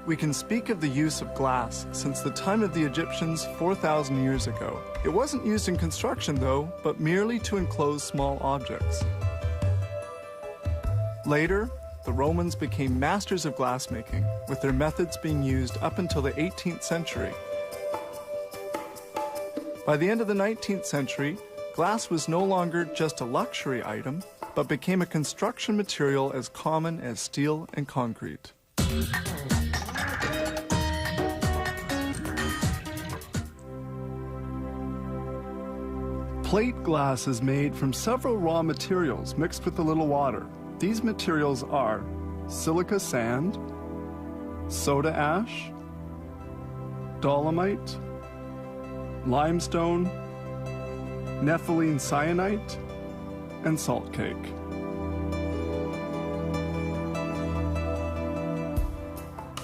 We can speak of the use of glass since the time of the Egyptians 4,000 years ago. It wasn't used in construction, though, but merely to enclose small objects. Later, the Romans became masters of glassmaking, with their methods being used up until the 18th century. By the end of the 19th century, glass was no longer just a luxury item, but became a construction material as common as steel and concrete. Plate glass is made from several raw materials mixed with a little water. These materials are silica sand, soda ash, dolomite, limestone, nepheline syenite, and salt cake.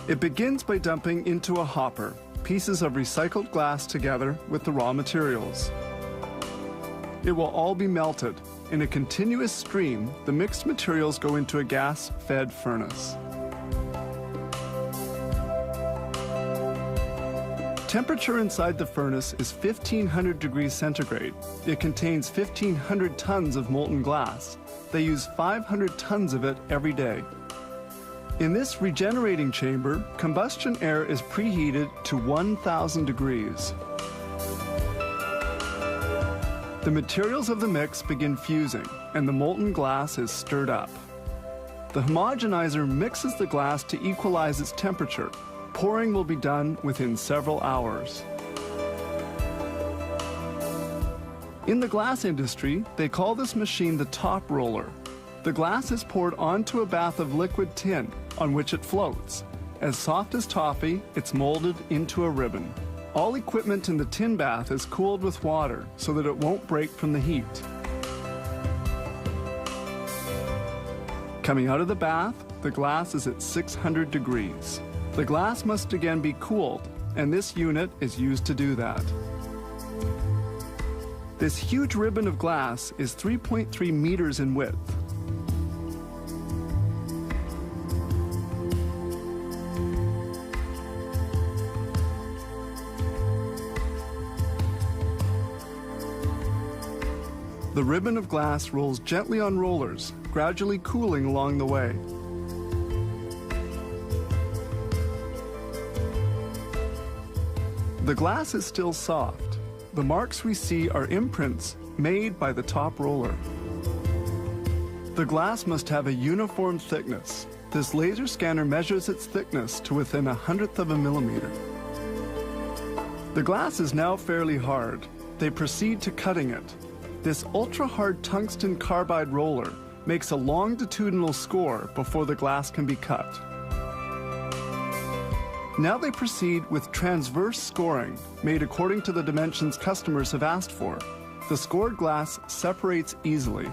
It begins by dumping into a hopper pieces of recycled glass together with the raw materials. It will all be melted. In a continuous stream, the mixed materials go into a gas-fed furnace. Temperature inside the furnace is 1,500 degrees centigrade. It contains 1,500 tons of molten glass. They use 500 tons of it every day. In this regenerating chamber, combustion air is preheated to 1,000 degrees. The materials of the mix begin fusing, and the molten glass is stirred up. The homogenizer mixes the glass to equalize its temperature. Pouring will be done within several hours. In the glass industry, they call this machine the top roller. The glass is poured onto a bath of liquid tin on which it floats. As soft as toffee, it's molded into a ribbon. All equipment in the tin bath is cooled with water so that it won't break from the heat. Coming out of the bath, the glass is at 600 degrees. The glass must again be cooled, and this unit is used to do that. This huge ribbon of glass is 3.3 meters in width. The ribbon of glass rolls gently on rollers, gradually cooling along the way. The glass is still soft. The marks we see are imprints made by the top roller. The glass must have a uniform thickness. This laser scanner measures its thickness to within 1/100th of a millimeter. The glass is now fairly hard. They proceed to cutting it. This ultra-hard tungsten carbide roller makes a longitudinal score before the glass can be cut. Now they proceed with transverse scoring, made according to the dimensions customers have asked for. The scored glass separates easily.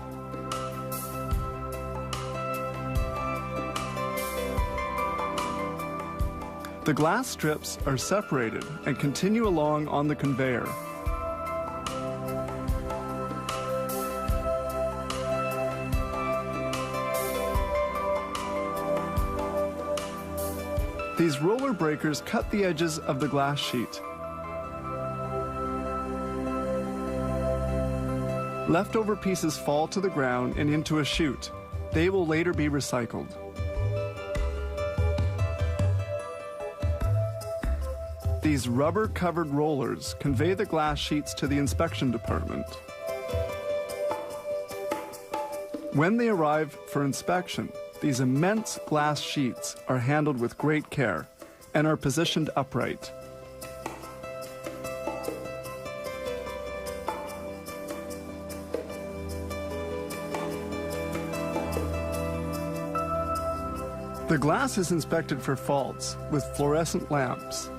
The glass strips are separated and continue along on the conveyor. These roller breakers cut the edges of the glass sheet. Leftover pieces fall to the ground and into a chute. They will later be recycled. These rubber-covered rollers convey the glass sheets to the inspection department. When they arrive for inspection, these immense glass sheets are handled with great care and are positioned upright. The glass is inspected for faults with fluorescent lamps.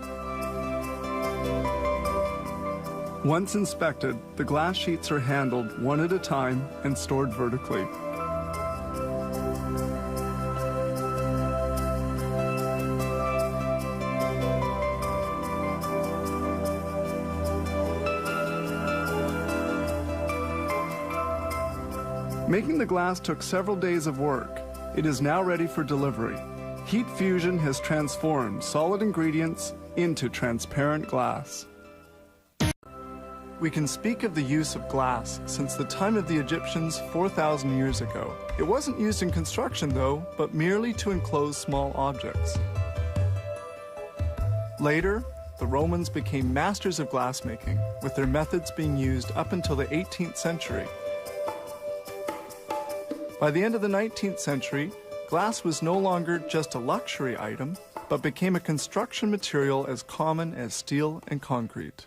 Once inspected, the glass sheets are handled one at a time and stored vertically. Making the glass took several days of work. It is now ready for delivery. Heat fusion has transformed solid ingredients into transparent glass. We can speak of the use of glass since the time of the Egyptians 4,000 years ago. It wasn't used in construction though, but merely to enclose small objects. Later, the Romans became masters of glassmaking, with their methods being used up until the 18th century. By the end of the 19th century, glass was no longer just a luxury item, but became a construction material as common as steel and concrete.